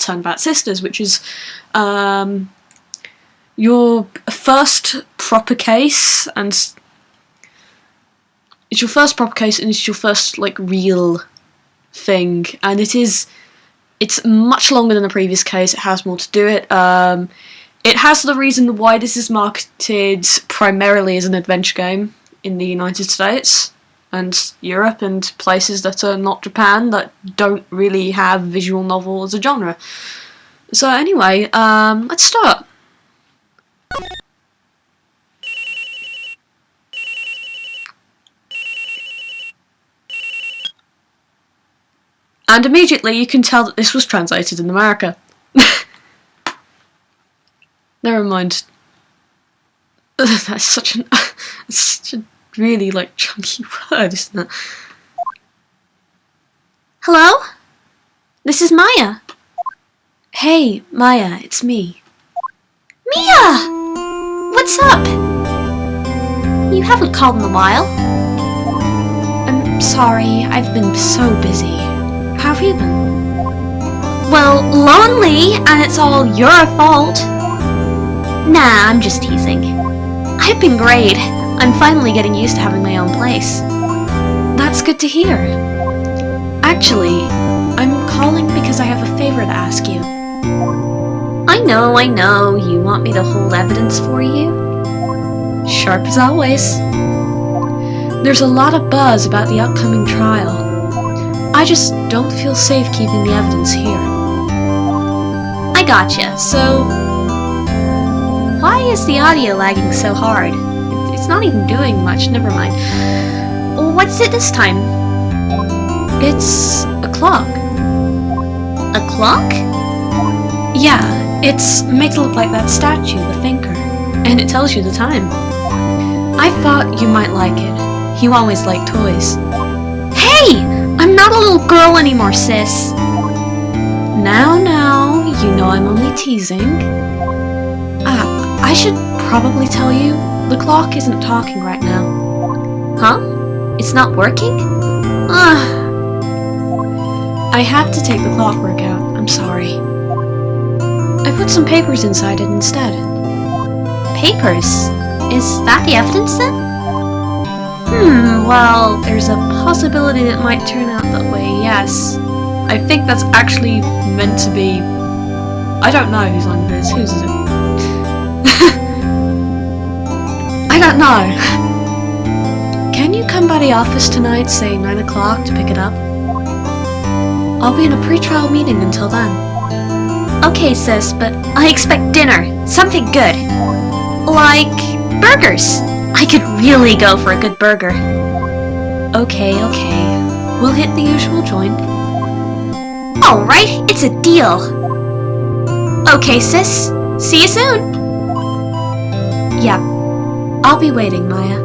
Turn Bat Sisters, which is your first proper case, and it's your first proper case, and it's your first like real thing, and it's much longer than the previous case. It has more to do it. It has the reason why this is marketed primarily as an adventure game in the United States and Europe and places that are not Japan, that don't really have visual novel as a genre. So anyway, let's start. And immediately you can tell that this was translated in America. Never mind. That's such a really like chunky word, isn't it? Hello? This is Maya. Hey, Maya, it's me. Mia! What's up? You haven't called in a while. I'm sorry, I've been so busy. How have you been? Well, lonely, and it's all your fault. Nah, I'm just teasing. I've been great. I'm finally getting used to having my own place. That's good to hear. Actually, I'm calling because I have a favor to ask you. I know. You want me to hold evidence for you? Sharp as always. There's a lot of buzz about the upcoming trial. I just don't feel safe keeping the evidence here. I gotcha. So, why is the audio lagging so hard? It's not even doing much, never mind. What's it this time? It's a clock. A clock? Yeah, it's made to look like that statue, the thinker, and it tells you the time. I thought you might like it. You always like toys. Hey! I'm not a little girl anymore, sis. Now, you know I'm only teasing. I should probably tell you, the clock isn't talking right now. Huh? It's not working? I had to take the clockwork out, I'm sorry. I put some papers inside it instead. Papers? Is that the evidence then? Well, there's a possibility that it might turn out that way, yes. I think that's actually meant to be... I don't know whose line it is. Whose is it? I don't know. Can you come by the office tonight, say 9 o'clock, to pick it up? I'll be in a pre-trial meeting until then. Okay, sis, but I expect dinner. Something good. Like burgers. I could really go for a good burger. Okay. We'll hit the usual joint. Alright, it's a deal. Okay, sis. See you soon. Yep. I'll be waiting, Maya.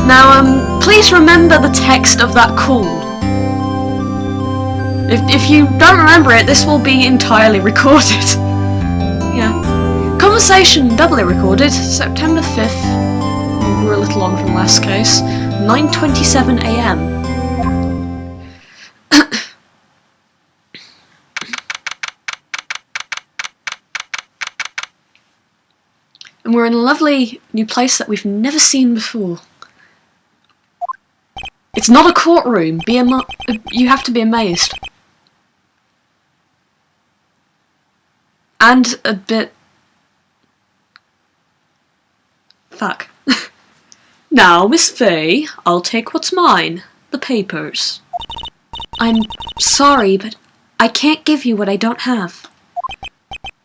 Now, please remember the text of that call. If you don't remember it, this will be entirely recorded. Yeah. Conversation doubly recorded, September 5th. We're a little on from the last case. 9:27 AM. And we're in a lovely new place that we've never seen before. It's not a courtroom. You have to be amazed. And a bit... Fuck. Now, Miss Fay, I'll take what's mine. The papers. I'm sorry, but I can't give you what I don't have.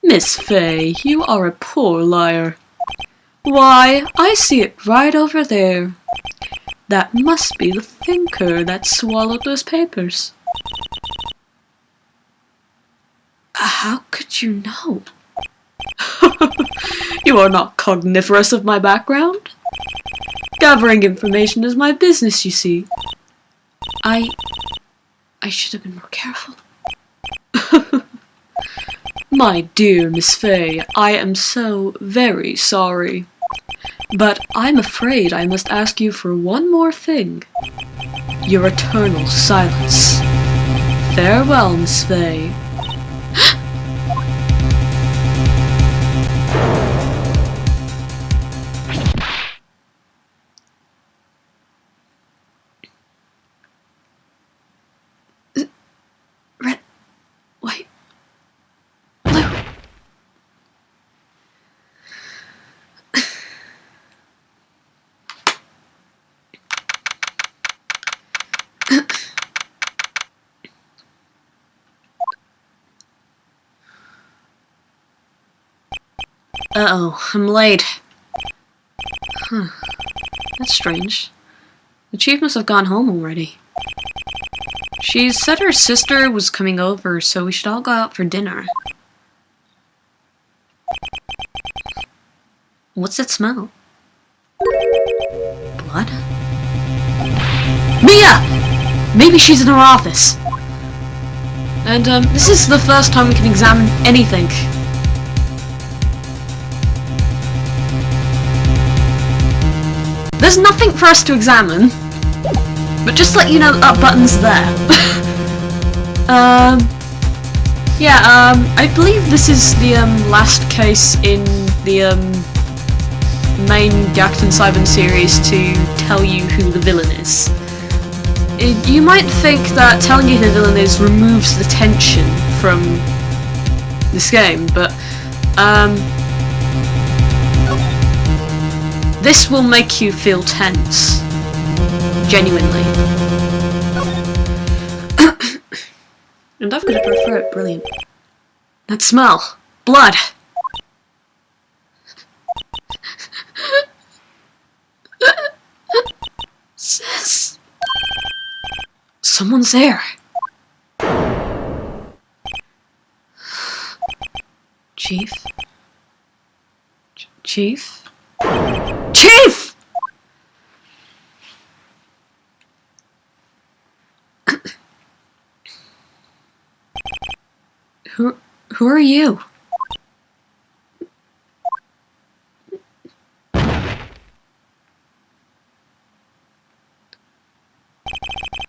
Miss Fay, you are a poor liar. Why, I see it right over there. That must be the thinker that swallowed those papers. How could you know? You are not cognivorous of my background. Gathering information is my business, you see. I should have been more careful. My dear Miss Fay, I am so very sorry. But I'm afraid I must ask you for one more thing. Your eternal silence. Farewell, Miss Faye. Red, white, blue. Uh-oh, I'm late. Huh. That's strange. The chief must have gone home already. She said her sister was coming over, so we should all go out for dinner. What's that smell? Blood? Mia! Maybe she's in her office. And, this is the first time we can examine anything. There's nothing for us to examine, but just to let you know that button's there. I believe this is the, last case in the, main Gakuten Saiban series to tell you who the villain is. You might think that telling you who the villain is removes the tension from this game, but, this will make you feel tense. Genuinely. And I've got a prefer it. Brilliant. That smell. Blood. Sis. Someone's there. Chief? Chief? Chief! Who are you?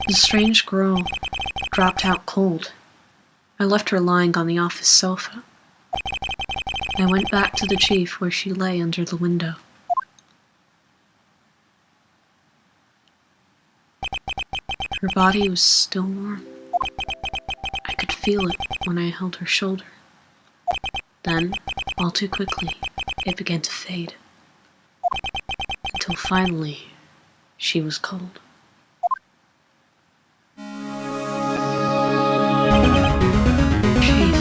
The strange girl dropped out cold. I left her lying on the office sofa. I went back to the chief where she lay under the window. Her body was still warm. I could feel it when I held her shoulder. Then, all too quickly, it began to fade. Until finally, she was cold. Chief.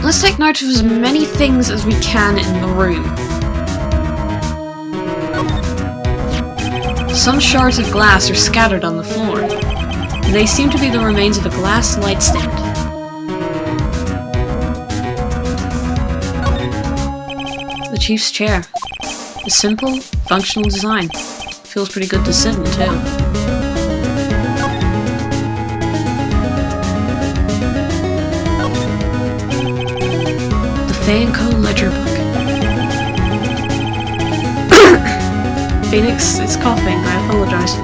Let's take note of as many things as we can in the room. Some shards of glass are scattered on the floor. They seem to be the remains of a glass light stand. The chief's chair. A simple, functional design. Feels pretty good to sit in, too. The Faye & Co. ledger book. Phoenix is coughing, I apologize.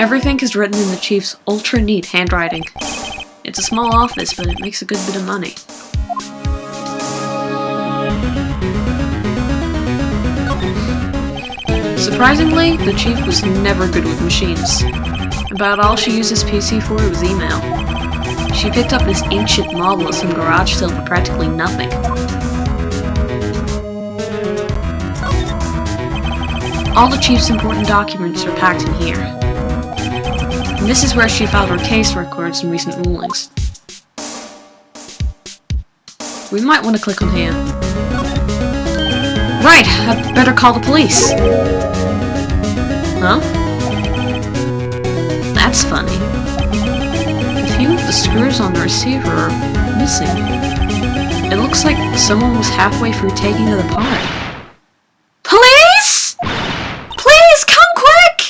Everything is written in the chief's ultra-neat handwriting. It's a small office, but it makes a good bit of money. Surprisingly, the chief was never good with machines. About all she used his PC for was email. She picked up this ancient model at some garage sale for practically nothing. All the chief's important documents are packed in here. And this is where she filed her case records and recent rulings. We might want to click on here. Right, I'd better call the police. Huh? That's funny. A few of the screws on the receiver are missing. It looks like someone was halfway through taking it apart. Police! Please, come quick!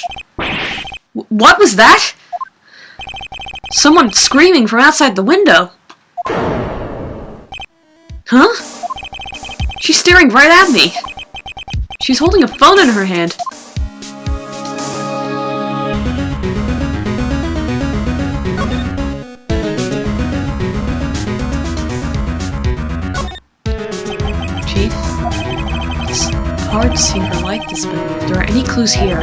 What was that? Someone screaming from outside the window. Huh? She's staring right at me. She's holding a phone in her hand. Chief, it's hard to see her like this, but if there are any clues here,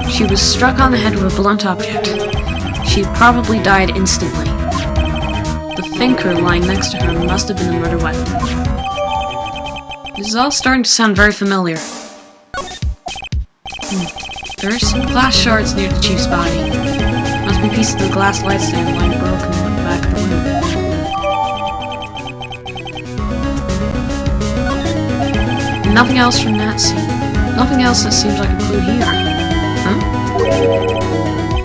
she was struck on the head with a blunt object. She probably died instantly. The thinker lying next to her must have been the murder weapon. This is all starting to sound very familiar. There are some glass shards near the chief's body. Must be pieces of the glass light stand lying broken at the back of the room. Nothing else from that scene. Nothing else that seems like a clue here. Huh?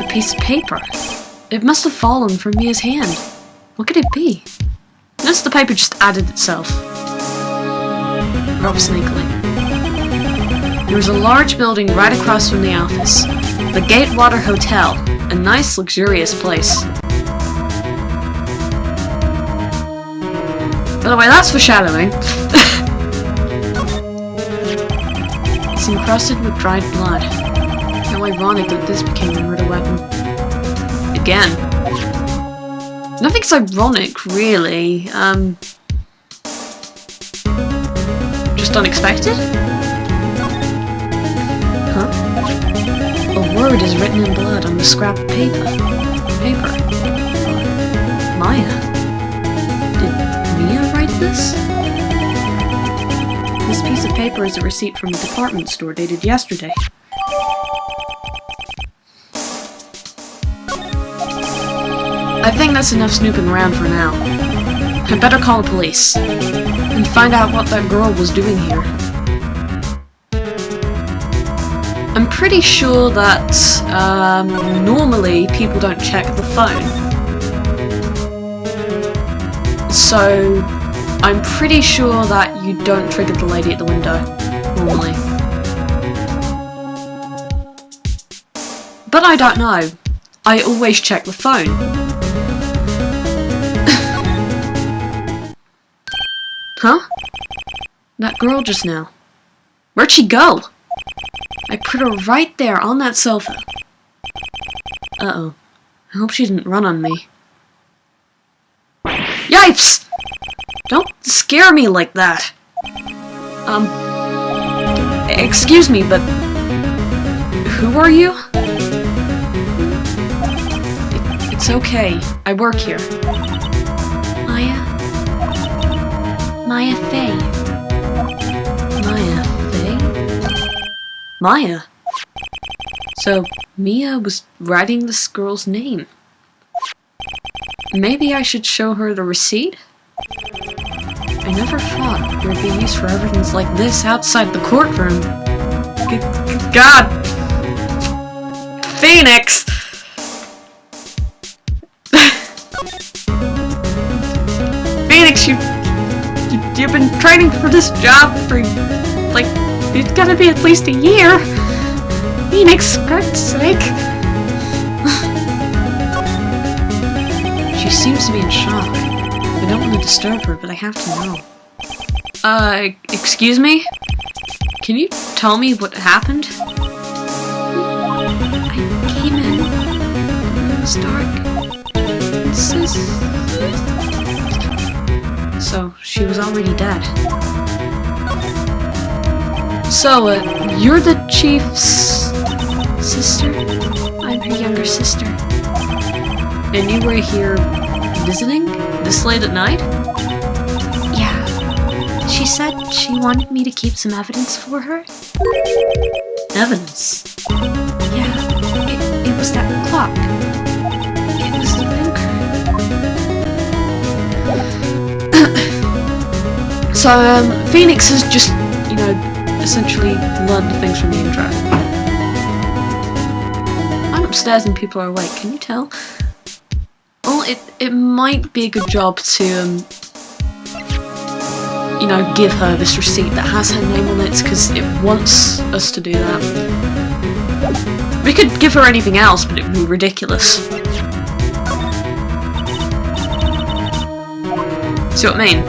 A piece of paper. It must have fallen from Mia's hand. What could it be? Notice the paper just added itself. Rather sneakily. There was a large building right across from the office. The Gatewater Hotel. A nice, luxurious place. By the way, that's foreshadowing. It's encrusted with dried blood. How ironic that this became the murder weapon. Again. Nothing's ironic, really. Just unexpected? Huh? A word is written in blood on the scrap of paper. Maya. Did Mia write this? This piece of paper is a receipt from a department store dated yesterday. I think that's enough snooping around for now. I'd better call the police and find out what that girl was doing here. I'm pretty sure that normally people don't check the phone. So I'm pretty sure that you don't trigger the lady at the window, normally. But I don't know. I always check the phone. Huh? That girl just now. Where'd she go? I put her right there on that sofa. Uh-oh. I hope she didn't run on me. Yipes! Don't scare me like that. Excuse me, but who are you? It's okay. I work here. Maya Fey. Maya Fey? Maya? So, Mia was writing this girl's name. Maybe I should show her the receipt? I never thought there'd be use for evidence like this outside the courtroom. God! Phoenix! Phoenix, you've been training for this job for, like, it's gotta be at least a year. Phoenix, for God's sake. She seems to be in shock. I don't want to disturb her, but I have to know. Excuse me? Can you tell me what happened? I came in. It was dark. So, she was already dead. So, you're the chief's sister? I'm her younger sister. And you were here visiting? This late at night? Yeah. She said she wanted me to keep some evidence for her. Evidence? Yeah. It was that clock. It was the thinker. So, Phoenix has just, you know, essentially learned the things from the intro. I'm upstairs and people are awake, can you tell? Well, it might be a good job to, you know, give her this receipt that has her name on it, because it wants us to do that. We could give her anything else, but it would be ridiculous. See what I mean?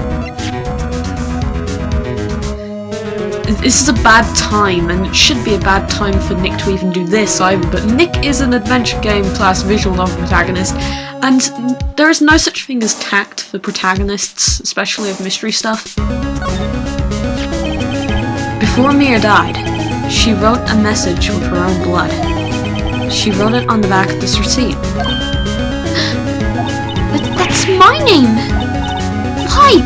this is a bad time, and it should be a bad time for Nick to even do this either, but Nick is an adventure game class visual novel protagonist, and there is no such thing as tact for protagonists, especially of mystery stuff. Before Mia died, she wrote a message with her own blood. She wrote it on the back of this receipt. But that's my name! Why?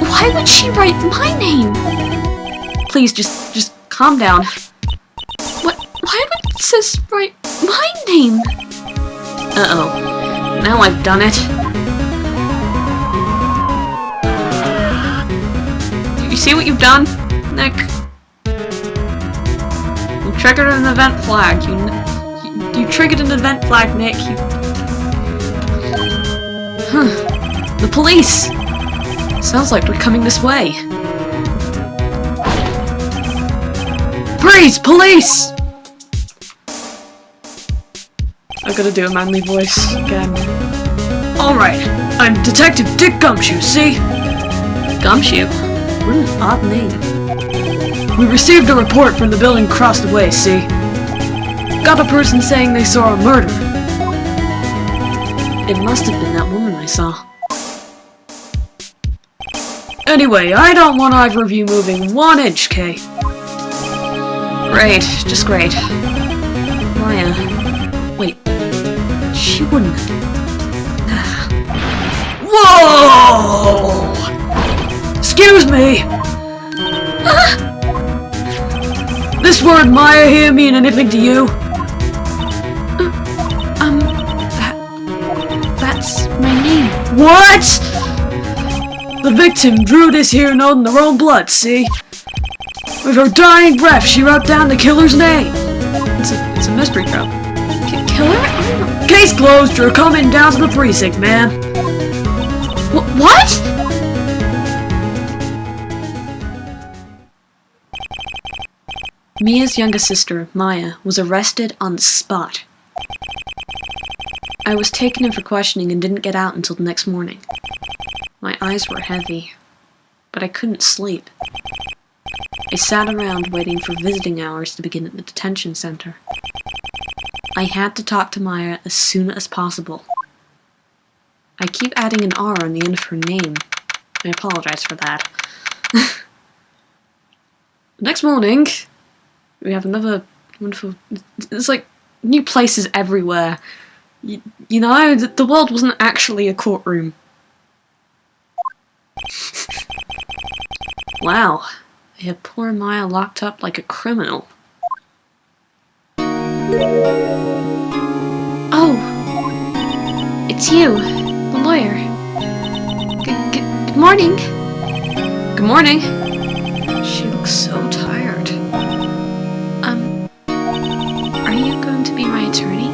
Why would she write my name? Please, just calm down. What? Why would it just write my name? Uh-oh. Now I've done it. You see what you've done, Nick? You triggered an event flag. You triggered an event flag, Nick. The police! Sounds like they're coming this way. Freeze! Police! I gotta do a manly voice again. Alright, I'm Detective Dick Gumshoe, see? Gumshoe? What an odd name. We received a report from the building across the way, see? Got a person saying they saw a murder. It must have been that woman I saw. Anyway, I don't want either of you moving 1 inch, Kay. Great, just great. Maya. Wait. She wouldn't. Whoa! Excuse me! This word Maya here mean anything to you? That's my name. What?! The victim drew this here note in her own blood, see? With her dying breath, she wrote down the killer's name. It's a mystery trope. Killer? Case closed, you're coming down to the precinct, man. What? Mia's younger sister, Maya, was arrested on the spot. I was taken in for questioning and didn't get out until the next morning. My eyes were heavy, but I couldn't sleep. I sat around waiting for visiting hours to begin at the detention center. I had to talk to Maya as soon as possible. I keep adding an R on the end of her name. I apologize for that. Next morning, we have another wonderful... It's like new places everywhere. You know, the world wasn't actually a courtroom. Wow, they have poor Maya locked up like a criminal. Oh, it's you, the lawyer. Good morning. Good morning. She looks so tired. Are you going to be my attorney?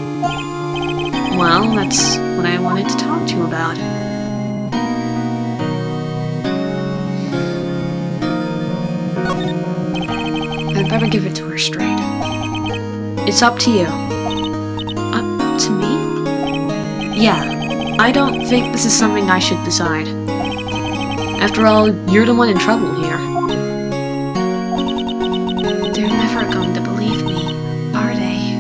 Well, that's what I wanted to talk to you about. I'd better give it to her straight. It's up to you. Up to me? Yeah, I don't think this is something I should decide. After all, you're the one in trouble here. They're never going to believe me, are they?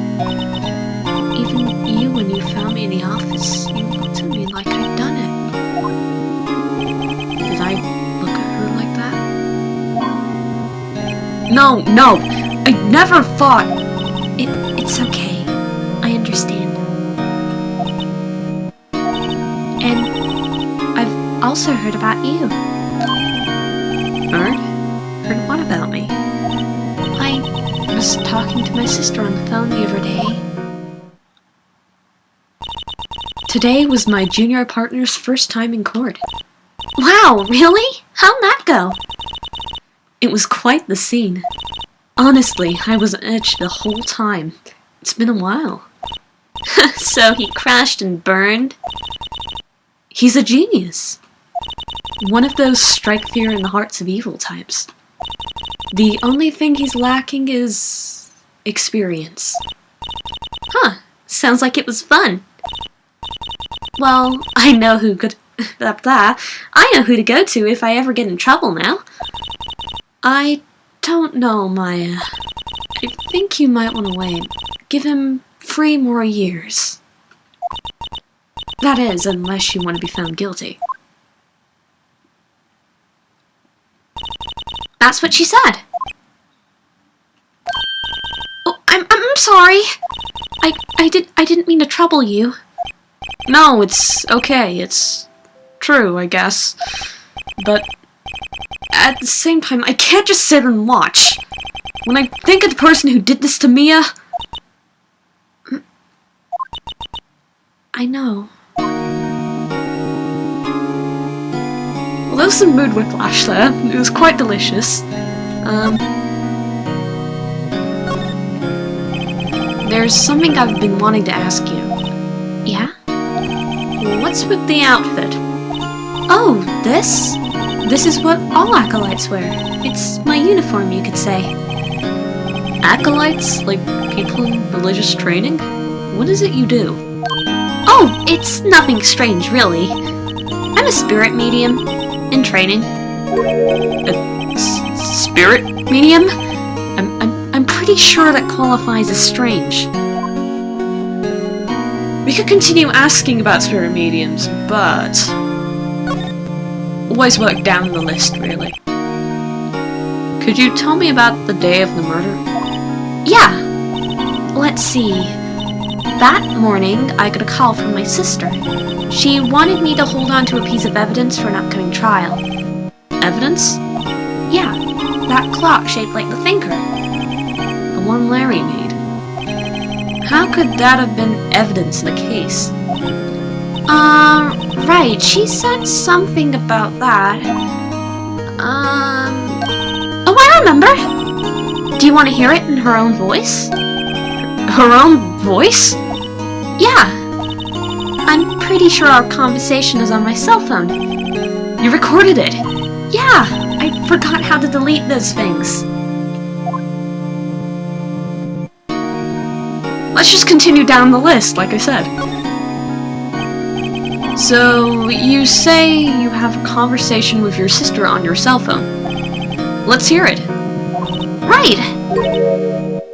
Even you, when you found me in the office, you looked at me like I'd done it. Did I look at her like that? No, I never thought... It's okay. I understand. And I've also heard about you. Heard? Heard what about me? I was talking to my sister on the phone the other day. Today was my junior partner's first time in court. Wow, really? How'd that go? It was quite the scene. Honestly, I was on edge the whole time. It's been a while. So he crashed and burned? He's a genius. One of those strike fear in the hearts of evil types. The only thing he's lacking is... experience. Huh, sounds like it was fun. Well, I know who could... I know who to go to if I ever get in trouble now. I don't know, Maya. I think you might want to wait. Give him 3 more years. That is, unless you want to be found guilty. That's what she said. Oh, I'm sorry. I didn't mean to trouble you. No, it's okay. It's true, I guess. But at the same time, I can't just sit and watch. When I think of the person who did this to Mia... I know. Well, there was some mood whiplash there. It was quite delicious. There's something I've been wanting to ask you. Yeah? What's with the outfit? Oh, this? This is what all acolytes wear. It's my uniform, you could say. Acolytes? Like people in religious training? What is it you do? Oh, it's nothing strange, really. I'm a spirit medium in training. A spirit medium? I'm pretty sure that qualifies as strange. We could continue asking about spirit mediums, but... always work down the list, really. Could you tell me about the day of the murder? Yeah. Let's see. That morning, I got a call from my sister. She wanted me to hold on to a piece of evidence for an upcoming trial. Evidence? Yeah, that clock shaped like the thinker. The one Larry made. How could that have been evidence in the case? Right, she said something about that. Oh, I remember! Do you want to hear it in her own voice? Her own voice? Yeah. I'm pretty sure our conversation is on my cell phone. You recorded it? Yeah, I forgot how to delete those things. Let's just continue down the list, like I said. So, you say you have a conversation with your sister on your cell phone. Let's hear it. Right!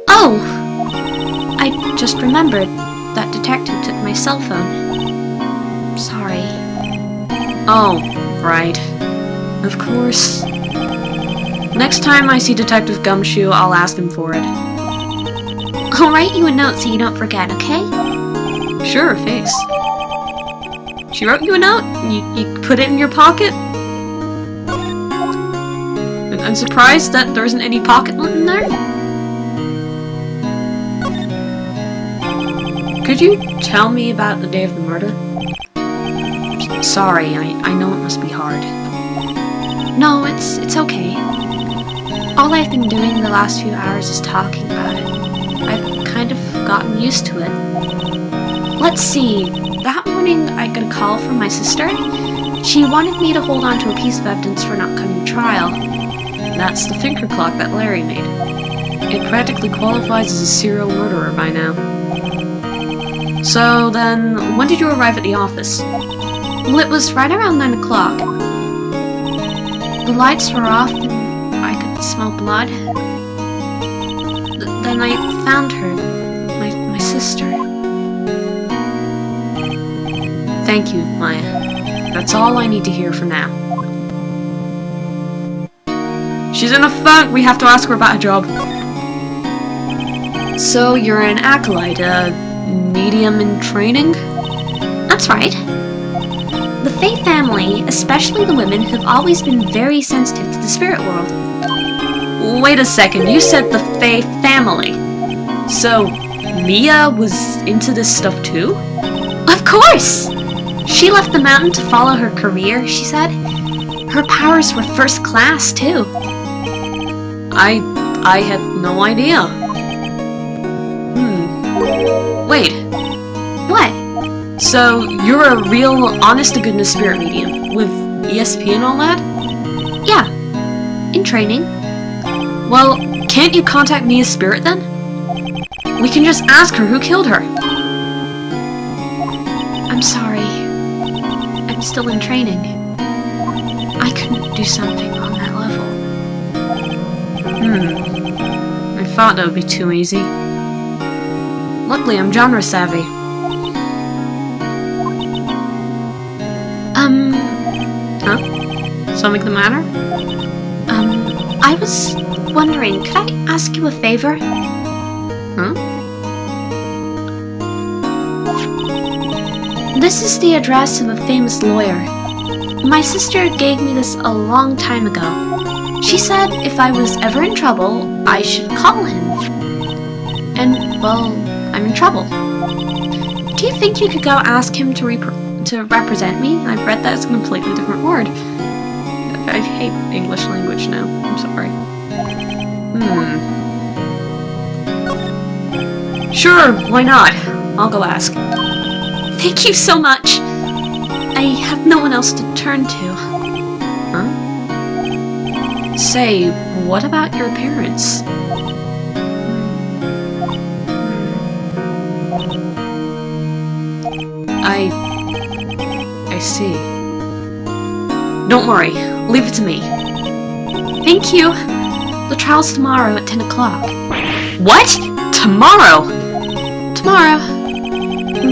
Oh! I just remembered that detective took my cell phone. Sorry. Oh, right. Of course. Next time I see Detective Gumshoe, I'll ask him for it. I'll write you a note so you don't forget, okay? Sure, thanks. She wrote you a note? You put it in your pocket? I'm surprised that there isn't any pocket lint in there. Could you tell me about the day of the murder? Sorry, I know it must be hard. No, it's okay. All I've been doing the last few hours is talking about it. I've kind of gotten used to it. Let's see, that morning I got a call from my sister. She wanted me to hold on to a piece of evidence for an upcoming trial. That's the thinker clock that Larry made. It practically qualifies as a serial murderer by now. So then, when did you arrive at the office? Well, it was right around 9 o'clock. The lights were off and I could smell blood. Then I found her, my sister. Thank you, Maya. That's all I need to hear for now. She's in a funk, we have to ask her about her job. So, you're an acolyte, a medium in training? That's right. The Fae family, especially the women, have always been very sensitive to the spirit world. Wait a second, you said the Fae family. So, Mia was into this stuff too? Of course! She left the mountain to follow her career, she said. Her powers were first class, too. I had no idea. Wait. What? So, you're a real, honest-to-goodness spirit medium, with ESP and all that? Yeah. In training. Well, can't you contact Mia's spirit then? We can just ask her who killed her. I'm sorry. I'm still in training. I couldn't do something on that level. I thought that would be too easy. Luckily, I'm genre savvy. Huh? Something the matter? I was wondering, could I ask you a favor? Huh? This is the address of a famous lawyer. My sister gave me this a long time ago. She said if I was ever in trouble, I should call him. And, well, I'm in trouble. Do you think you could go ask him to represent me? I've read that as a completely different word. I hate English language now. I'm sorry. Sure, why not? I'll go ask. Thank you so much. I have no one else to turn to. Huh? Say, what about your parents? I see. Don't worry, leave it to me. Thank you. The trial's tomorrow at 10 o'clock. What? Tomorrow? Tomorrow.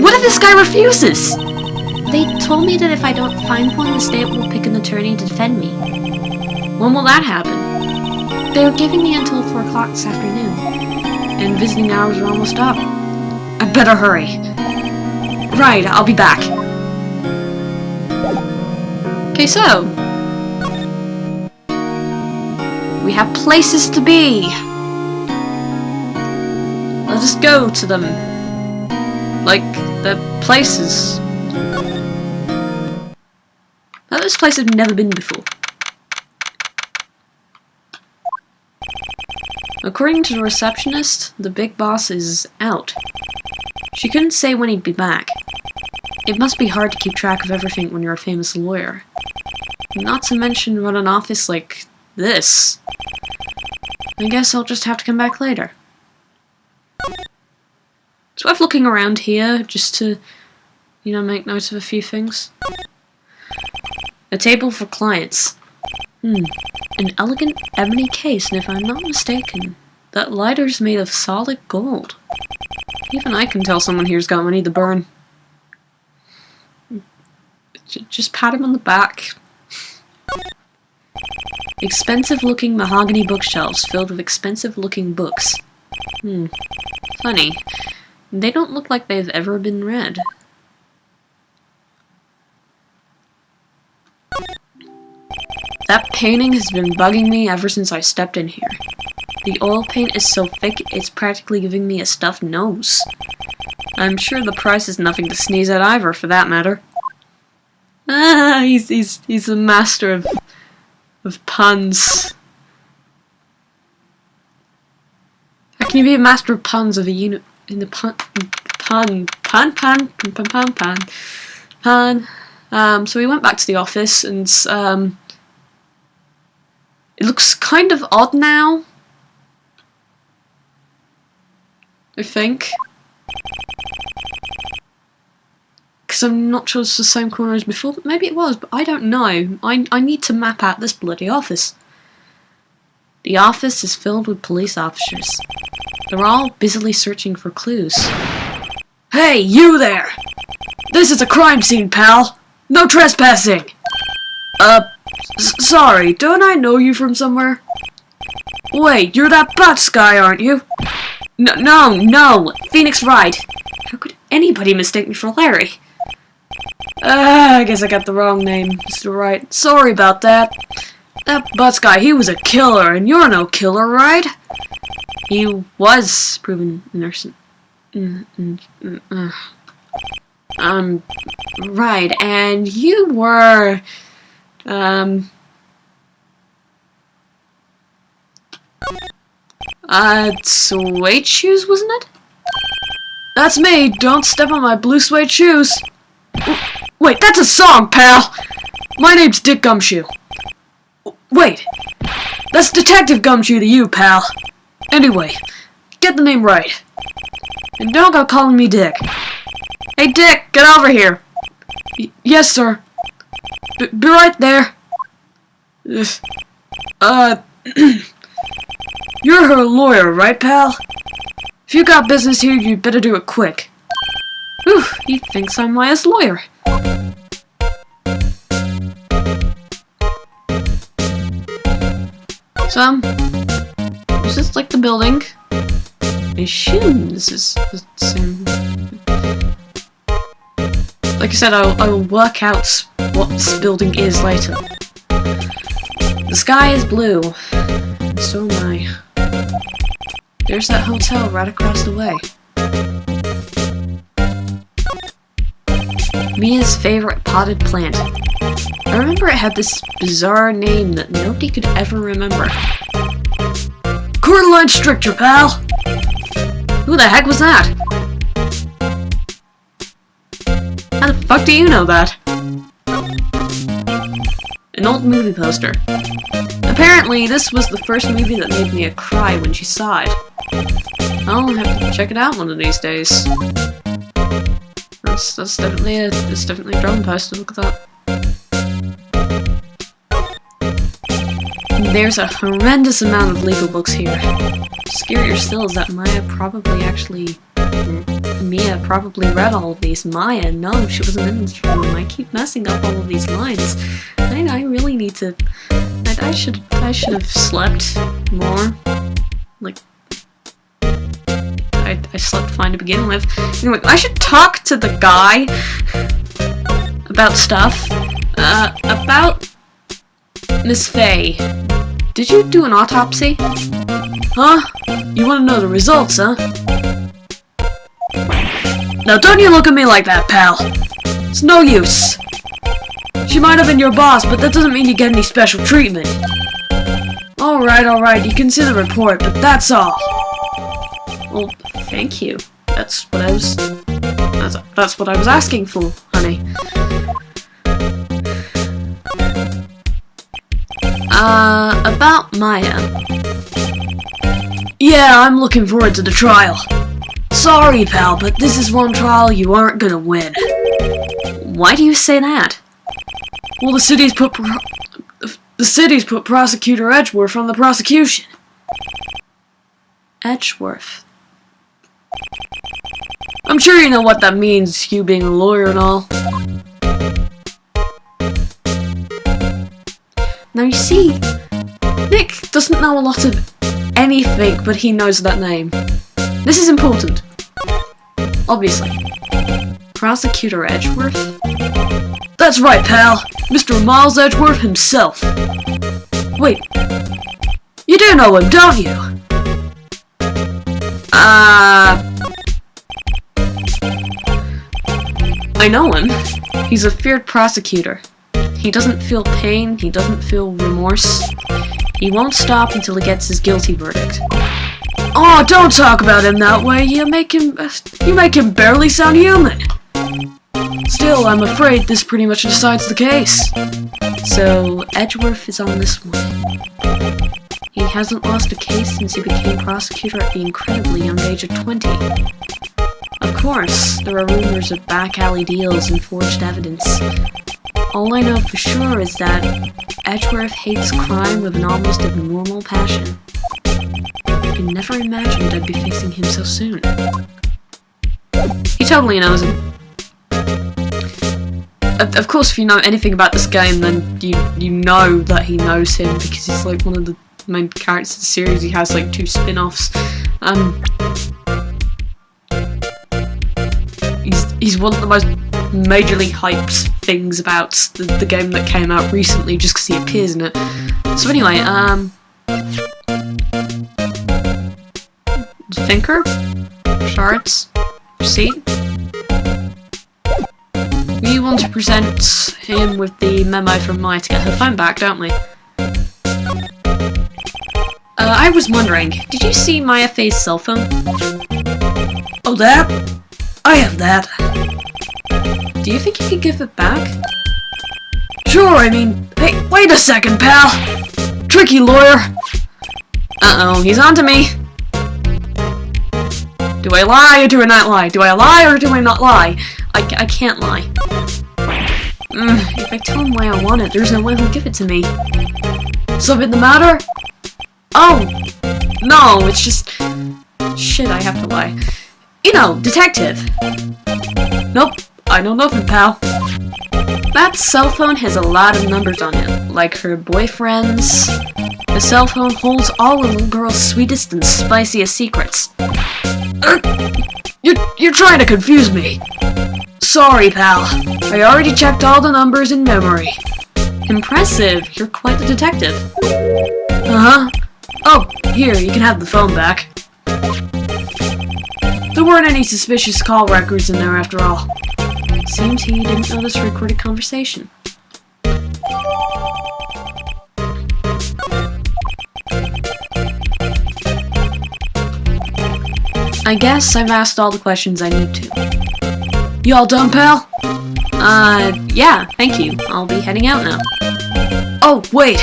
What if this guy refuses? They told me that if I don't find one, the state will pick an attorney to defend me. When will that happen? They were giving me until 4 o'clock this afternoon. And visiting hours are almost up. I better hurry. Right, I'll be back. Okay, so we have places to be. Let us go to them. Like, the places. Now, this place I've never been before. According to the receptionist, the big boss is out. She couldn't say when he'd be back. It must be hard to keep track of everything when you're a famous lawyer. Not to mention run an office like this. I guess I'll just have to come back later. It's worth looking around here just to, make notes of a few things. A table for clients. An elegant ebony case, and if I'm not mistaken, that lighter's made of solid gold. Even I can tell someone here's got money to burn. Just pat him on the back. Expensive-looking mahogany bookshelves filled with expensive-looking books. Funny. They don't look like they've ever been read. That painting has been bugging me ever since I stepped in here. The oil paint is so thick, it's practically giving me a stuffed nose. I'm sure the price is nothing to sneeze at either, for that matter. He's a master of puns. How can you be a master of puns of a unit in the pun? So we went back to the office, and it looks kind of odd now, I think. Because I'm not sure it's the same corner as before, but maybe it was, but I don't know. I need to map out this bloody office. The office is filled with police officers. They're all busily searching for clues. Hey, you there! This is a crime scene, pal! No trespassing! Sorry, don't I know you from somewhere? Wait, you're that Butts guy, aren't you? No, Phoenix Wright. How could anybody mistake me for Larry? I guess I got the wrong name, Mr. Wright. Sorry about that. That Butts guy, he was a killer, and you're no killer, right? He was proven innocent. Right, and you were, suede shoes, wasn't it? That's me, don't step on my blue suede shoes. Wait, that's a song, pal! My name's Dick Gumshoe. Wait, that's Detective Gumshoe to you, pal. Anyway, get the name right. And don't go calling me Dick. Hey, Dick, get over here. Yes, sir. Be right there. You're her lawyer, right, pal? If you got business here, you'd better do it quick. Whew, he thinks I'm Maya's lawyer. So, is this like the building? I assume this is the same. Like I said, I will work out what this building is later. The sky is blue, and so am I. There's that hotel right across the way. Mia's favorite potted plant. I remember it had this bizarre name that nobody could ever remember. Cordyline Stricture, pal! Who the heck was that? How the fuck do you know that? An old movie poster. Apparently, this was the first movie that made Mia cry when she saw it. I'll have to check it out one of these days. That's definitely a drawing poster, look at that. There's a horrendous amount of legal books here. Scarier still is that Mia probably read all of these. Maya, no, she wasn't in this room. I keep messing up all of these lines. I really need to... I should have slept more. Like... I slept fine to begin with. Anyway, I should talk to the guy about stuff. About Miss Faye. Did you do an autopsy? Huh? You want to know the results, huh? Now don't you look at me like that, pal. It's no use. She might have been your boss, but that doesn't mean you get any special treatment. Alright, you can see the report, but that's all. Well, thank you. That's what I was asking for, honey. About Maya. Yeah, I'm looking forward to the trial. Sorry, pal, but this is one trial you aren't gonna win. Why do you say that? Well, the city's put Prosecutor Edgeworth on the prosecution. Edgeworth. I'm sure you know what that means, you being a lawyer and all. Now you see, Nick doesn't know a lot of anything, but he knows that name. This is important. Obviously. Prosecutor Edgeworth? That's right, pal. Mr. Miles Edgeworth himself. Wait. You do know him, don't you? I know him. He's a feared prosecutor. He doesn't feel pain, he doesn't feel remorse. He won't stop until he gets his guilty verdict. Oh, don't talk about him that way. You make him barely sound human. Still, I'm afraid this pretty much decides the case. So, Edgeworth is on this one. He hasn't lost a case since he became prosecutor at the incredibly young age of 20. Of course, there are rumors of back alley deals and forged evidence. All I know for sure is that Edgeworth hates crime with an almost abnormal passion. I never imagined I'd be facing him so soon. He totally knows him. Of course, if you know anything about this game, then you know that he knows him, because he's like one of the main characters of the series. He has like 2 spin-offs. He's one of the most majorly hyped things about the game that came out recently, just because he appears in it. So anyway, Thinker? Shards? Receipt? We want to present him with the memo from Maya to get her phone back, don't we? I was wondering, did you see Maya Faye's cell phone? Oh, that? I have that. Do you think you could give it back? Sure, I mean... Hey, wait a second, pal! Tricky lawyer! Uh-oh, he's onto me! Do I lie or do I not lie? Do I lie or do I not lie? I can't lie. If I tell him why I want it, there's no way he'll give it to me. Something the matter? Oh! No, it's just... Shit, I have to lie. You know, detective. Nope, I know nothing, pal. That cell phone has a lot of numbers on it, like her boyfriend's. The cell phone holds all a little girl's sweetest and spiciest secrets. You're trying to confuse me. Sorry, pal. I already checked all the numbers in memory. Impressive. You're quite the detective. Uh-huh. Oh, here, you can have the phone back. There weren't any suspicious call records in there after all. Seems he didn't know this recorded conversation. I guess I've asked all the questions I need to. You all done, pal? Yeah, thank you. I'll be heading out now. Oh, wait!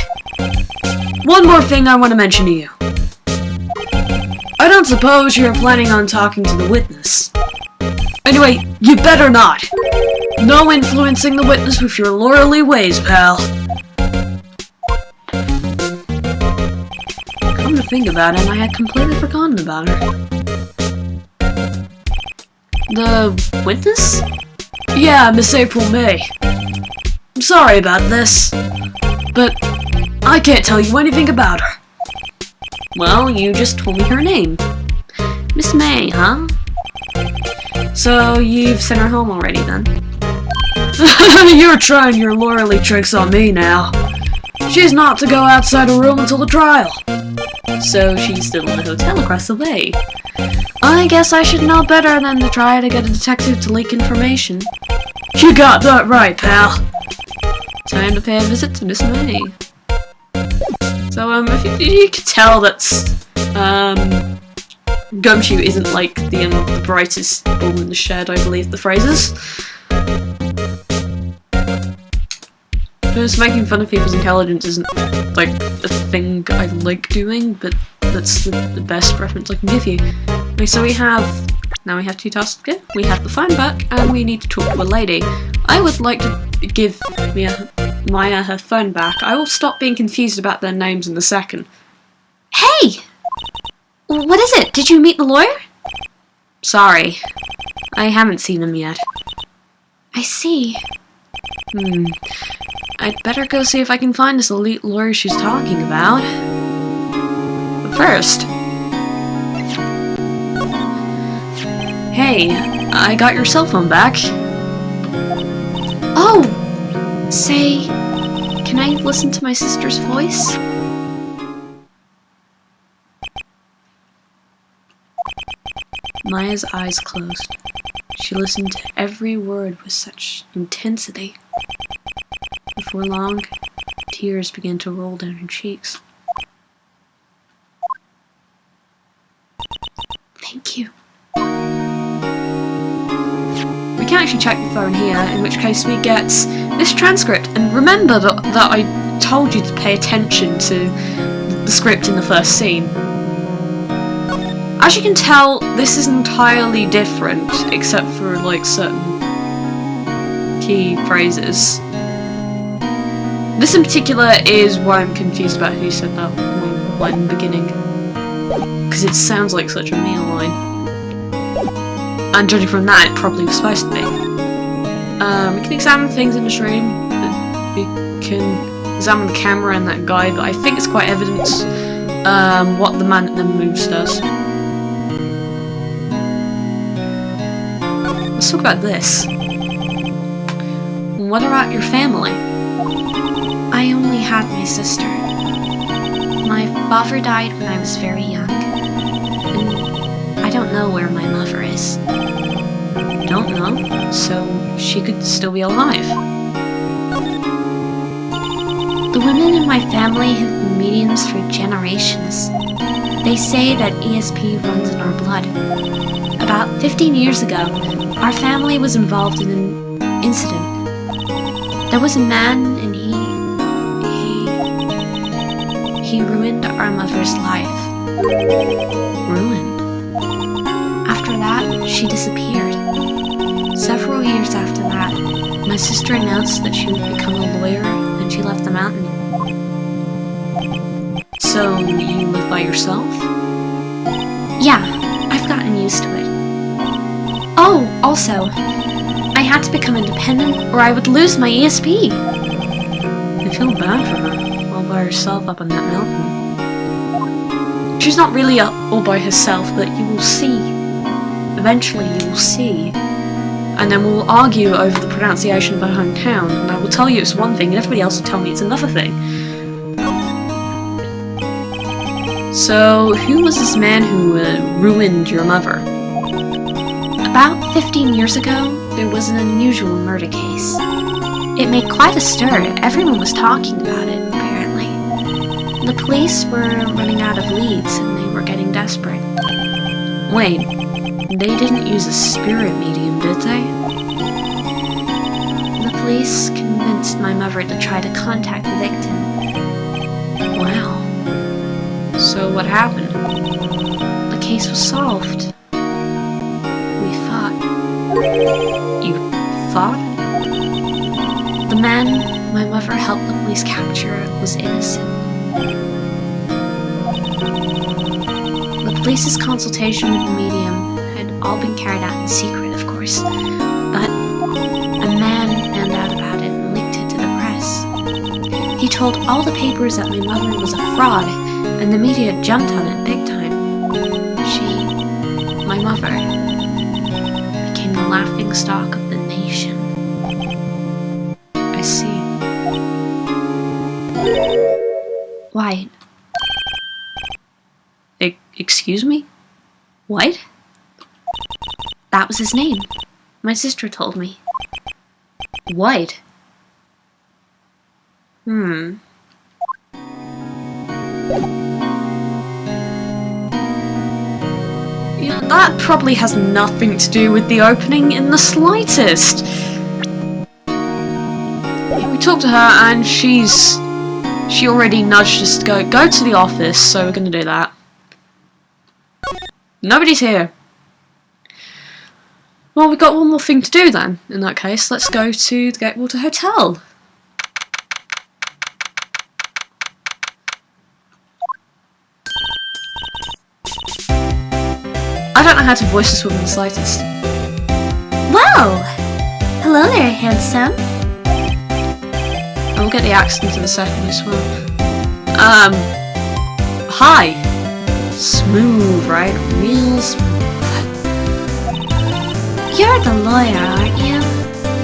One more thing I want to mention to you. I don't suppose you're planning on talking to the witness. Anyway, you better not. No influencing the witness with your lawyerly ways, pal. Come to think about it, I had completely forgotten about her. The witness? Yeah, Miss April May. I'm sorry about this, but I can't tell you anything about her. Well, you just told me her name. Miss May, huh? So, you've sent her home already, then? You're trying your lawyerly tricks on me now. She's not to go outside her room until the trial. So, she's still in the hotel across the way. I guess I should know better than to try to get a detective to leak information. You got that right, pal. Time to pay a visit to Miss May. So, if you could tell that's, Gumshoe isn't like the brightest bulb in the shed, I believe the phrase is. Just making fun of people's intelligence isn't, like, a thing I like doing, but that's the best reference I can give you. Okay, so now we have two tasks to do. We have the phone back, and we need to talk to a lady. I would like to give Maya her phone back. I will stop being confused about their names in a second. Hey! What is it? Did you meet the lawyer? Sorry. I haven't seen him yet. I see. I'd better go see if I can find this elite lawyer she's talking about. But first... Hey, I got your cell phone back. Oh! Say, can I listen to my sister's voice? Maya's eyes closed. She listened to every word with such intensity. Before long, tears began to roll down her cheeks. Thank you. We can actually check the phone here, in which case we get this transcript. And remember that I told you to pay attention to the script in the first scene. As you can tell, this is entirely different, except for, like, certain key phrases. This in particular is why I'm confused about who said that line in the beginning. Because it sounds like such a meal line. And judging from that, it probably was supposed to be. We can examine things in the stream. We can examine the camera and that guy, but I think it's quite evident what the man that then moves does. Let's talk about this. What about your family? I only had my sister. My father died when I was very young. And I don't know where my mother is. Don't know? So she could still be alive. The women in my family have been mediums for generations. They say that ESP runs in our blood. About 15 years ago, our family was involved in an incident. There was a man and he ruined our mother's life. Ruined? After that, she disappeared. Several years after that, my sister announced that she would become a lawyer and she left the mountain. So, you live by yourself? Yeah, I've gotten used to it. Oh, also, I had to become independent or I would lose my ESP. I feel bad for her, all by herself up on that mountain. She's not really up all by herself, but you will see. Eventually you will see. And then we'll argue over the pronunciation of her hometown, and I will tell you it's one thing, and everybody else will tell me it's another thing. So, who was this man who ruined your mother? About 15 years ago, there was an unusual murder case. It made quite a stir. Everyone was talking about it, apparently. The police were running out of leads, and they were getting desperate. Wait, they didn't use a spirit medium, did they? The police convinced my mother to try to contact the victim. Wow. So what happened? The case was solved. We fought. You fought? The man my mother helped the police capture was innocent. The police's consultation with the medium had all been carried out in secret, of course, but a man found out about it and leaked it to the press. He told all the papers that my mother was a fraud, and the media jumped on it big time. My mother, became the laughingstock of the nation. I see. White. Excuse me? White? That was his name. My sister told me. White? Yeah, that probably has nothing to do with the opening in the slightest. We talked to her and she already nudged us to go to the office, so we're gonna do that. Nobody's here. Well, we've got one more thing to do then. In that case, let's go to the Gatewater Hotel. I don't know how to voice this woman the slightest. Whoa! Hello there, handsome. I'll get the accent in a second as well. Hi. Smooth, right? Real smooth. You're the lawyer, aren't you?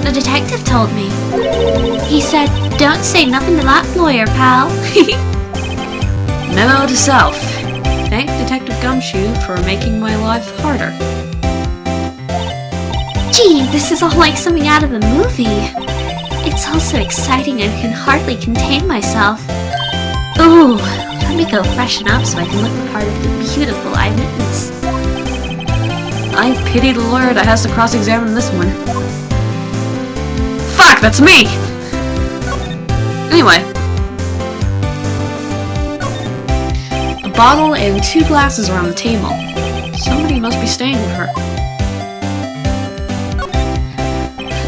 The detective told me. He said, don't say nothing to that lawyer, pal. Memo to self. Thank Detective Gumshoe for making my life harder. Gee, this is all like something out of a movie. It's all so exciting I can hardly contain myself. Ooh, let me go freshen up so I can look the part of the beautiful eyewitness. I pity the lawyer that has to cross-examine this one. Fuck, that's me! Anyway. A bottle and 2 glasses around the table. Somebody must be staying with her.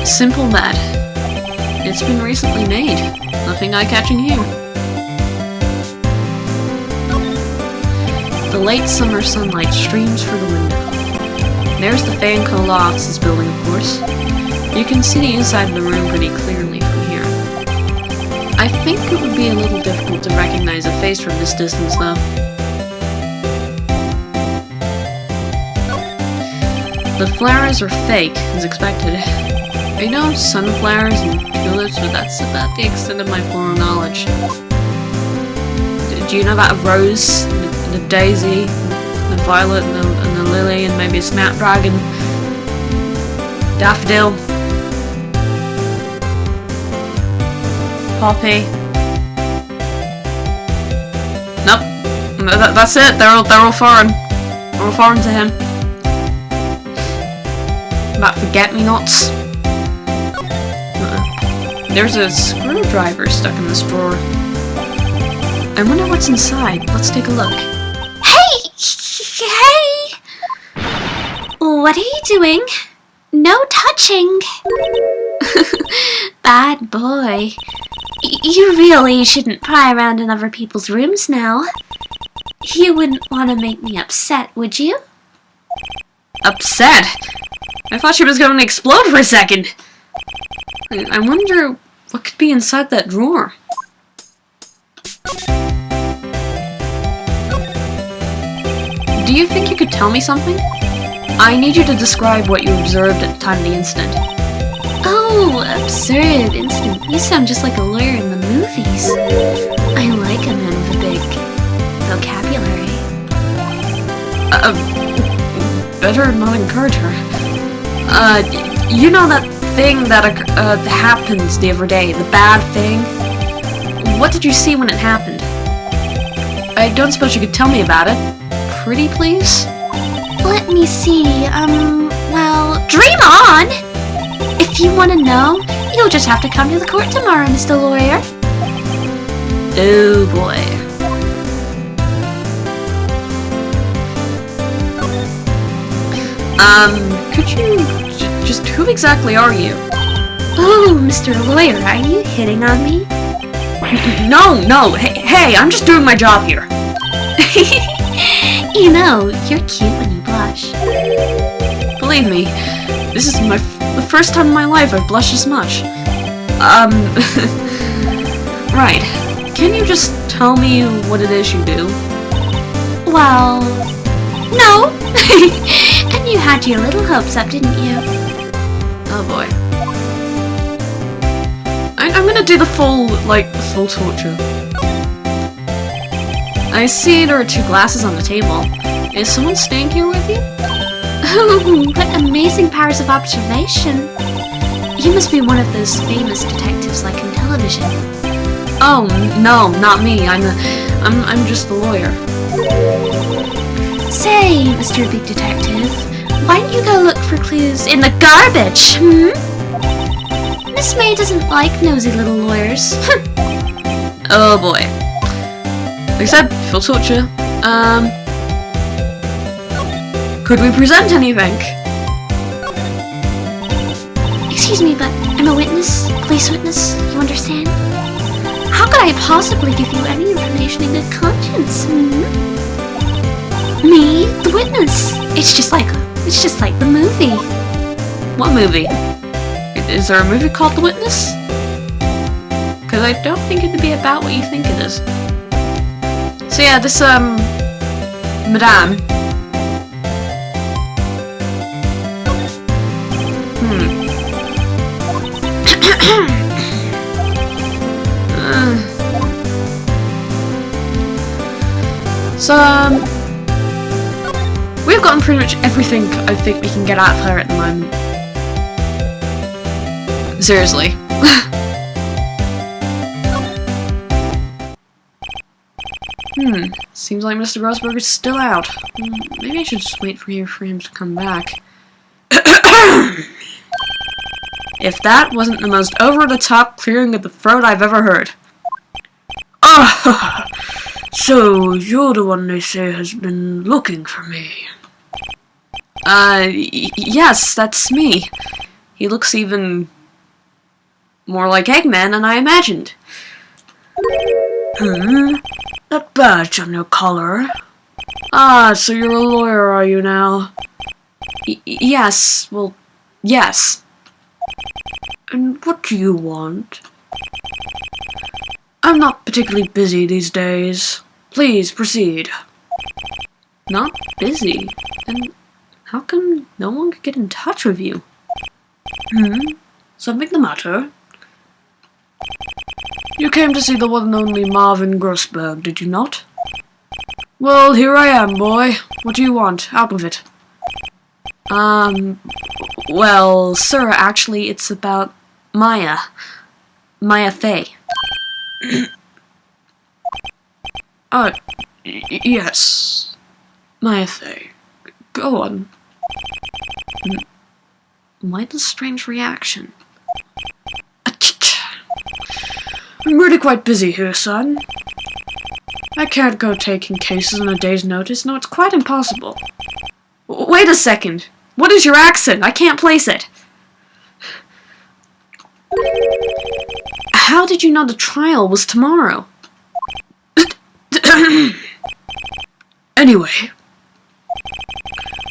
Simple bed. It's been recently made. Nothing eye-catching here. The late summer sunlight streams through the window. There's the Fancola offices building, of course. You can see the inside of the room pretty clearly from here. I think it would be a little difficult to recognize a face from this distance, though. The flowers are fake, as expected. I know sunflowers and tulips, but that's about the extent of my formal knowledge. Do you know about a rose, and a daisy, and a violet, and a lily, and maybe a snapdragon? Daffodil? Poppy? Nope. That's it. They're all foreign. They're all foreign to him. About forget-me-nots? There's a screwdriver stuck in this drawer. I wonder what's inside. Let's take a look. Hey! Hey! What are you doing? No touching! Bad boy. You really shouldn't pry around in other people's rooms now. You wouldn't want to make me upset, would you? Upset? I thought she was going to explode for a second. I wonder what could be inside that drawer. Do you think you could tell me something? I need you to describe what you observed at the time of the incident. Oh, absurd incident. You sound just like a lawyer in the movies. I like a man with a big vocabulary. Better not encourage her. You know that thing that happened the other day, the bad thing? What did you see when it happened? I don't suppose you could tell me about it. Pretty please? Let me see, well, dream on! If you want to know, you'll just have to come to the court tomorrow, Mr. Lawyer. Oh boy. Could you just who exactly are you? Oh, Mr. Lawyer, are you hitting on me? No, hey, I'm just doing my job here. You know, you're cute when you blush. Believe me, this is the first time in my life I've blushed as much. Right. Can you just tell me what it is you do? Well, no. And you had your little hopes up, didn't you? Oh boy. I'm gonna do the full torture. I see there are 2 glasses on the table. Is someone staying here with you? Oh, what amazing powers of observation. You must be one of those famous detectives like in television. Oh, no, not me. I'm just the lawyer. Say, Mr. Big Detective, why don't you go look for clues in the garbage, Miss May doesn't like nosy little lawyers. Oh boy. Like I said, full torture. Could we present anything? Excuse me, but I'm a witness, police witness, you understand? How could I possibly give you any information in good conscience, Me, the witness. It's just like the movie. What movie? Is there a movie called The Witness? Because I don't think it'd be about what you think it is. So yeah, this, Madame. We've gotten pretty much everything I think we can get out of her at the moment. Seriously. Seems like Mr. Rosberg is still out. Maybe I should just wait for him to come back. If that wasn't the most over-the-top clearing of the throat I've ever heard. Ah, so you're the one they say has been looking for me. Yes, that's me. He looks even more like Eggman than I imagined. That badge on your collar. Ah, so you're a lawyer, are you now? Yes, well, yes. And what do you want? I'm not particularly busy these days. Please, proceed. Not busy? And how come no one could get in touch with you? Something the matter? You came to see the one and only Marvin Grossberg, did you not? Well, here I am, boy. What do you want? Out with it. Well, sir, actually, it's about Maya. Maya Fey. Yes. Maya Fey. Go on. Why the strange reaction? I'm really quite busy here, son. I can't go taking cases on a day's notice. No, it's quite impossible. Wait a second. What is your accent? I can't place it. How did you know the trial was tomorrow? Anyway,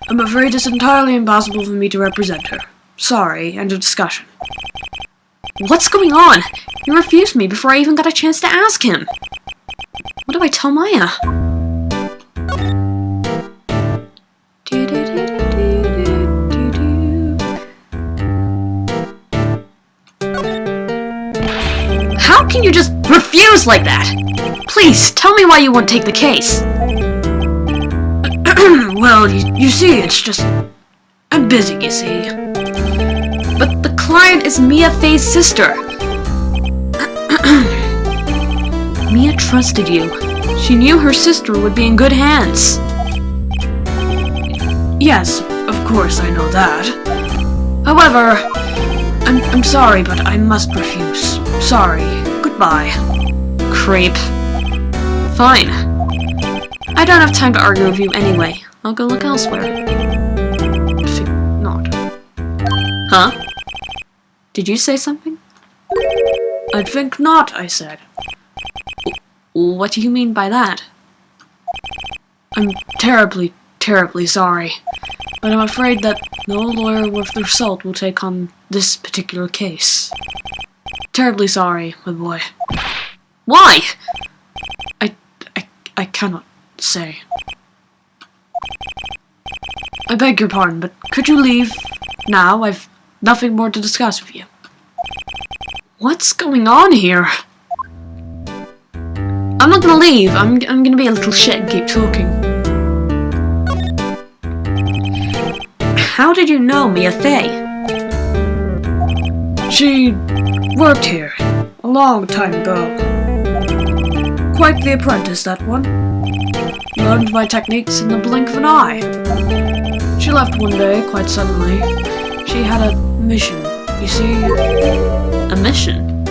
I'm afraid it's entirely impossible for me to represent her. Sorry, end of discussion. What's going on? He refused me before I even got a chance to ask him. What do I tell Maya? How can you just refuse like that? Please, tell me why you won't take the case. Well, you see, it's just... I'm busy, you see. But the client is Mia Fey's sister. Mia trusted you. She knew her sister would be in good hands. Yes, of course I know that. However, I'm sorry, but I must refuse. Sorry. Goodbye. Creep. Fine. I don't have time to argue with you anyway. I'll go look elsewhere. Think not. Huh? Did you say something? I think not, I said. What do you mean by that? I'm terribly, terribly sorry. But I'm afraid that no lawyer worth their salt will take on this particular case. Terribly sorry, my boy. Why? I cannot say. I beg your pardon, but could you leave now? I've nothing more to discuss with you. What's going on here? I'm not gonna leave. I'm gonna be a little shit and keep talking. How did you know Mia Fey? She worked here a long time ago. Quite the apprentice, that one. Learned my techniques in the blink of an eye. She left one day, quite suddenly. She had a mission, you see. A mission?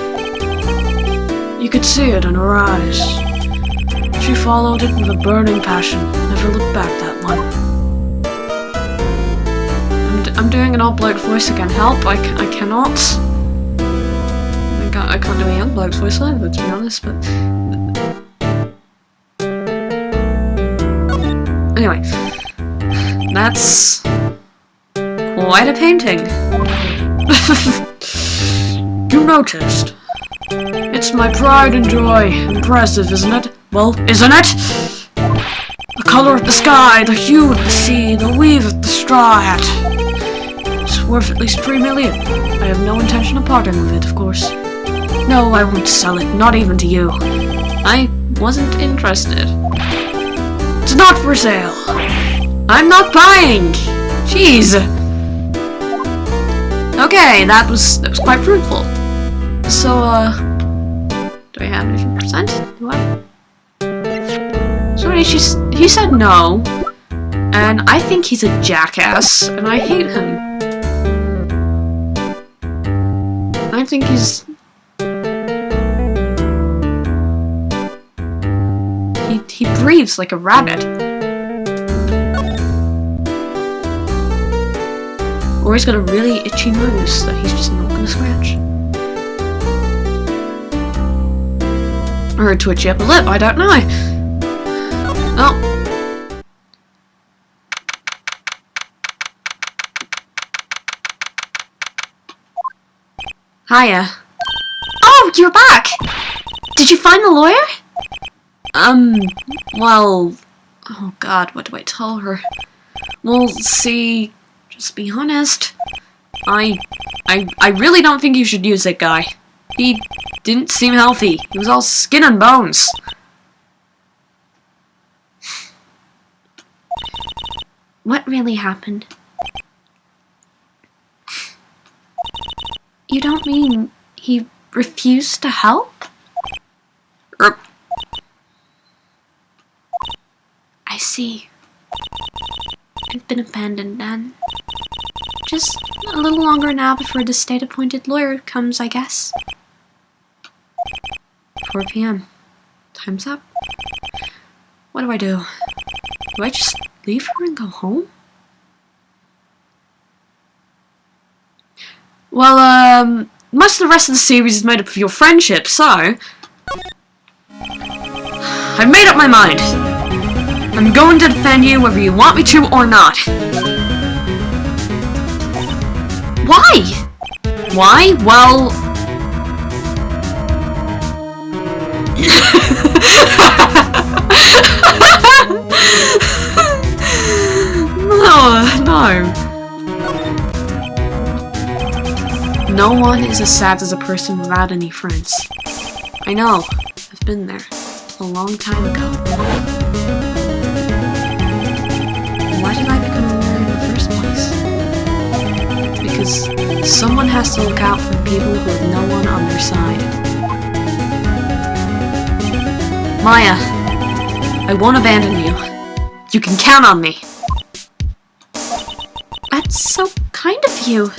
You could see it in her eyes. She followed it with a burning passion, never looked back, that one. I'm doing an old bloke voice again. Help, I cannot. I can't do a young bloke's voice either, to be honest, but... Anyway, that's quite a painting. You noticed. It's my pride and joy. Impressive, isn't it? Well, isn't it? The color of the sky, the hue of the sea, the weave of the straw hat. It's worth at least 3 million. I have no intention of parting with it, of course. No, I won't sell it, not even to you. I wasn't interested. It's not for sale. I'm not buying. Jeez. Okay, that was quite fruitful. So, do I have anything percent? Do I? Sorry, he said no, and I think he's a jackass, and I hate him. I think he's... He breathes like a rabbit. Or he's got a really itchy nose that he's just not gonna scratch. Or a twitchy upper lip, I don't know. Oh. Hiya. Oh, you're back! Did you find the lawyer? Well... Oh god, what do I tell her? Well, see... Just be honest. I really don't think you should use that guy. He didn't seem healthy. He was all skin and bones. What really happened? You don't mean he refused to help? I see. I've been abandoned then. Just a little longer now before the state-appointed lawyer comes, I guess. 4 p.m. Time's up. What do I do? Do I just leave her and go home? Well, most of the rest of the series is made up of your friendship, so... I've made up my mind. I'm going to defend you whether you want me to or not. Why? Why? Well... No. No one is as sad as a person without any friends. I know. I've been there. A long time ago. Why did I become aware in the first place? Because someone has to look out for people who have no one on their side. Maya, I won't abandon you. You can count on me. That's so kind of you.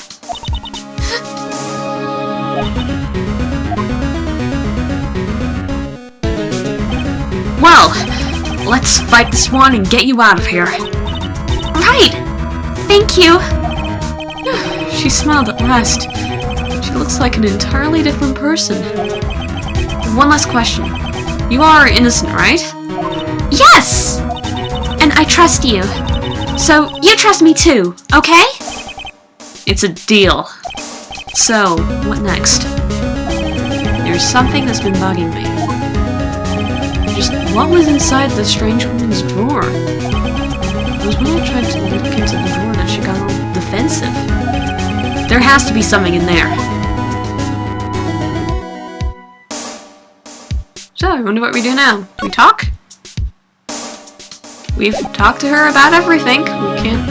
Well, let's fight this one and get you out of here. Right! Thank you! She smiled at last. She looks like an entirely different person. One last question. You are innocent, right? Yes! And I trust you. So, you trust me too, okay? It's a deal. So, what next? There's something that's been bugging me. Just what was inside the strange woman's drawer? It was when I tried to look into the drawer that she got all defensive. There has to be something in there. So, I wonder what we do now. Do we talk? We've talked to her about everything. We can't...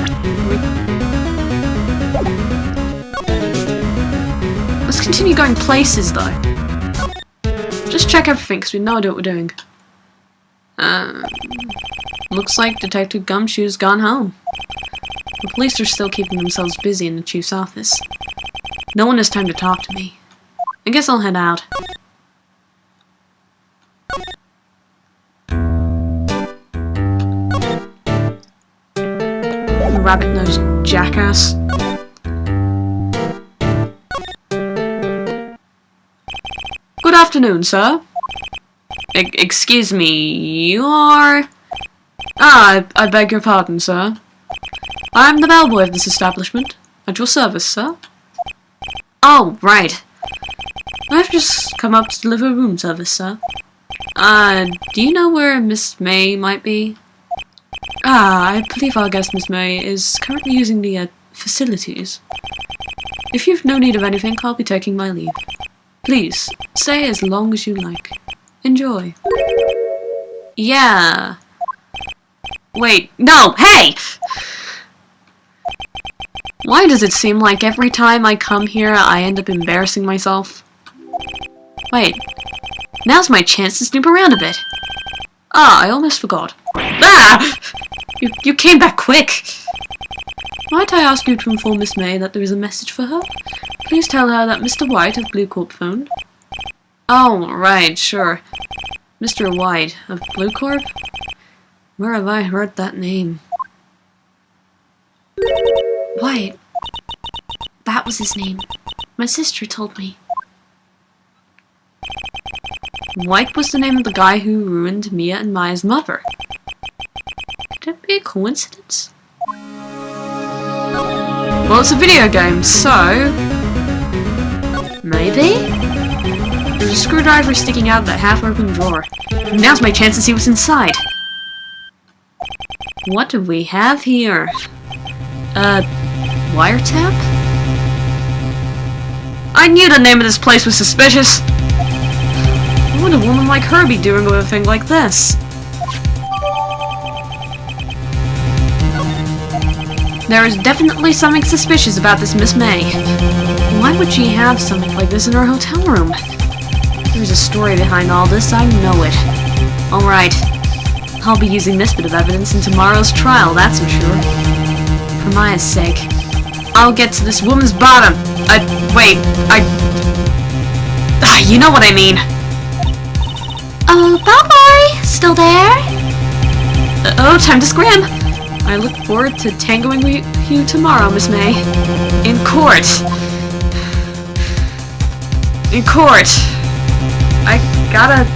Let's continue going places, though. Just check everything, because we have no idea what we're doing. Looks like Detective Gumshoe's gone home. The police are still keeping themselves busy in the chief's office. No one has time to talk to me. I guess I'll head out. Rabbit-nosed jackass. Good afternoon, sir. Excuse me, you are... I beg your pardon, sir. I'm the bellboy of this establishment. At your service, sir. Oh, right. I've just come up to deliver room service, sir. Do you know where Miss May might be? I believe our guest, Miss May, is currently using the, facilities. If you've no need of anything, I'll be taking my leave. Please, stay as long as you like. Enjoy. Yeah. Wait, no, hey! Why does it seem like every time I come here, I end up embarrassing myself? Wait, now's my chance to snoop around a bit. I almost forgot. Ah! You came back quick! Might I ask you to inform Miss May that there is a message for her? Please tell her that Mr. White of Blue Corp phoned. Oh, right, sure. Mr. White of Blue Corp? Where have I heard that name? White. That was his name. My sister told me. White was the name of the guy who ruined Mia and Maya's mother. Could it be a coincidence? Well, it's a video game, so... maybe? There's a screwdriver sticking out of that half-open drawer. Now's my chance to see what's inside. What do we have here? Wiretap? I knew the name of this place was suspicious! What would a woman like her be doing with a thing like this? There is definitely something suspicious about this Miss May. Why would she have something like this in her hotel room? There's a story behind all this, I know it. Alright. I'll be using this bit of evidence in tomorrow's trial, that's for sure. For Maya's sake. I'll get to this woman's bottom! You know what I mean! Oh, bye-bye! Still there? Oh, time to scram! I look forward to tangoing with you tomorrow, Miss May. In court. In court. I gotta